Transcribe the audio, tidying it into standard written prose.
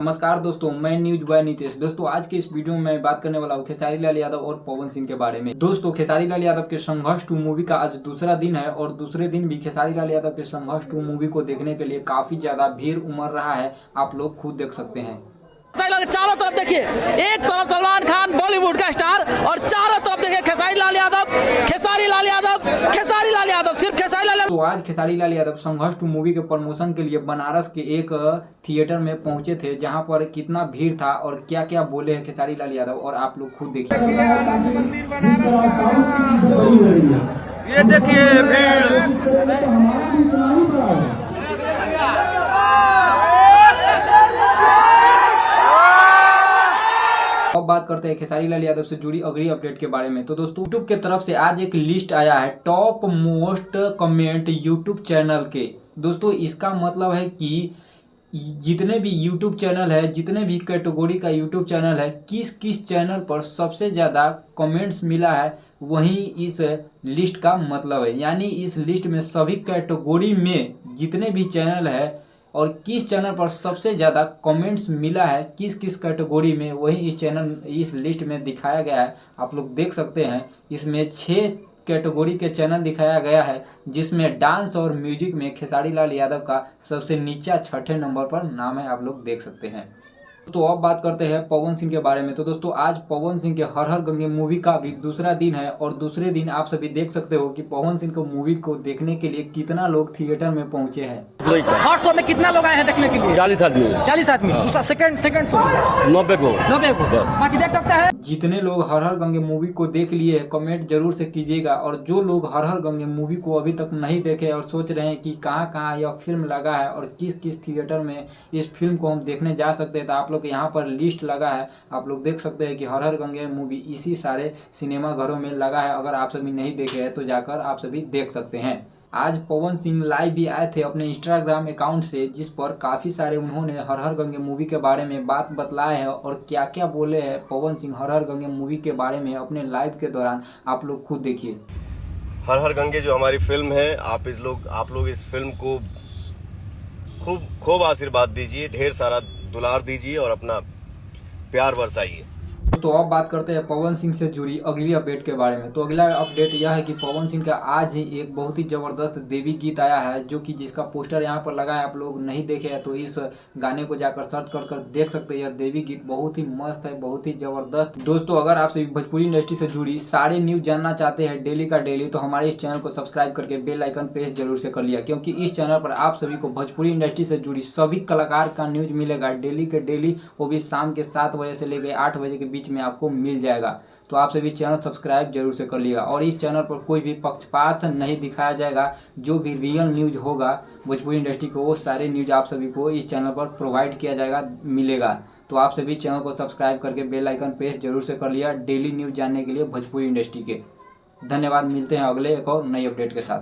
नमस्कार दोस्तों, मैं न्यूज बॉय नीतीश। दोस्तों आज के इस वीडियो में मैं बात करने वाला हूँ खेसारी लाल यादव और पवन सिंह के बारे में। दोस्तों खेसारी लाल यादव के संघर्ष 2 मूवी का आज दूसरा दिन है और दूसरे दिन भी खेसारी लाल यादव के संघर्ष 2 मूवी को देखने के लिए काफी ज्यादा भीड़ उमड़ रहा है। आप लोग खुद देख सकते हैं। चारों तरफ देखिए, एक तरफ सलमान खान बॉलीवुड का स्टार और चारों तरफ देखिए खेसारी लाल यादव, खेसारी लाल यादव, खेसारी लाल यादव, सिर्फ खेसारी लाल यादव। तो आज खेसारी लाल यादव संघर्ष 2 मूवी के प्रमोशन के लिए बनारस के एक थिएटर में पहुंचे थे, जहां पर कितना भीड़ था और क्या क्या बोले हैं खेसारी लाल यादव, और आप लोग खुद देखिए। ये देखिए भीड़। अब बात करते हैं खेसारी लाल यादव से जुड़ी अगली अपडेट के बारे में। तो दोस्तों यूट्यूब के तरफ से आज एक लिस्ट आया है top most comment YouTube channel के। दोस्तों इसका मतलब है कि जितने भी यूट्यूब चैनल है, जितने भी कैटेगरी का यूट्यूब चैनल है, किस किस चैनल पर सबसे ज़्यादा कमेंट्स मिला है, वही इस लिस्ट का मतलब है। यानी इस लिस्ट में सभी कैटेगरी में जितने भी चैनल है और किस चैनल पर सबसे ज़्यादा कमेंट्स मिला है, किस किस कैटेगरी में, वही इस लिस्ट में दिखाया गया है। आप लोग देख सकते हैं इसमें 6 कैटेगरी के चैनल दिखाया गया है, जिसमें डांस और म्यूजिक में खेसारी लाल यादव का सबसे नीचा 6ठे नंबर पर नाम है। आप लोग देख सकते हैं। तो अब बात करते हैं पवन सिंह के बारे में। तो दोस्तों आज पवन सिंह के हर हर गंगे मूवी का भी दूसरा दिन है और दूसरे दिन आप सभी देख सकते हो कि पवन सिंह को मूवी को देखने के लिए कितना लोग थिएटर में पहुंचे हैं। हर शो में कितना लोग आए हैं देखने के लिए? 40 आदमी। 40 आदमी। दूसरा सेकंड शो 90 को। 90 को बाकी देख सकते हैं। जितने लोग हर हर गंगे मूवी को देख लिए कमेंट जरूर से कीजिएगा, और जो लोग हर हर गंगे मूवी को अभी तक नहीं देखे और सोच रहे हैं कि कहाँ कहाँ यह फिल्म लगा है और किस किस थिएटर में इस फिल्म को हम देखने जा सकते हैं, तो आप लोग यहाँ पर लिस्ट लगा है। आप लोग देख सकते हैं कि हर हर गंगे मूवी इसी सारे सिनेमा घरों में लगा है। अगर आप सभी नहीं देखे हैं तो जाकर आप सभी देख सकते हैं। आज पवन सिंह लाइव भी आए थे अपने इंस्टाग्राम अकाउंट से, जिस पर काफ़ी सारे उन्होंने हर हर गंगे मूवी के बारे में बात बतलाए हैं और क्या क्या बोले हैं पवन सिंह हर हर गंगे मूवी के बारे में अपने लाइव के दौरान। आप लोग खुद देखिए। हर हर गंगे जो हमारी फिल्म है, आप लोग इस फिल्म को खूब आशीर्वाद दीजिए, ढेर सारा दुलार दीजिए और अपना प्यार बरसाइए। तो अब बात करते हैं पवन सिंह से जुड़ी अगली अपडेट के बारे में। तो अगला अपडेट यह है कि पवन सिंह का आज ही एक बहुत ही जबरदस्त देवी गीत आया है, जो कि जिसका पोस्टर यहाँ पर लगा है। आप लोग नहीं देखे हैं तो इस गाने को जाकर सर्च कर देख सकते हैं। यह देवी गीत बहुत ही मस्त है, बहुत ही जबरदस्त। दोस्तों अगर आप सभी भोजपुरी इंडस्ट्री से जुड़ी सारे न्यूज जानना चाहते हैं डेली का डेली, तो हमारे इस चैनल को सब्सक्राइब करके बेल आइकन प्रेस जरूर से कर लिया, क्योंकि इस चैनल पर आप सभी को भोजपुरी इंडस्ट्री से जुड़ी सभी कलाकार का न्यूज मिलेगा डेली के डेली, वो भी शाम के 7 बजे से लेकर 8 बजे के बीच में आपको मिल जाएगा। तो आप सभी चैनल सब्सक्राइब जरूर से कर लिएगा। और इस चैनल पर कोई भी पक्षपात नहीं दिखाया जाएगा। जो भी रियल न्यूज होगा भोजपुरी इंडस्ट्री को, वो सारे न्यूज आप सभी को इस चैनल पर प्रोवाइड किया जाएगा, मिलेगा। तो आप सभी चैनल को सब्सक्राइब करके बेल आइकन प्रेस जरूर से कर लिया डेली न्यूज जानने के लिए भोजपुरी इंडस्ट्री के। धन्यवाद। मिलते हैं अगले एक और नई अपडेट के साथ।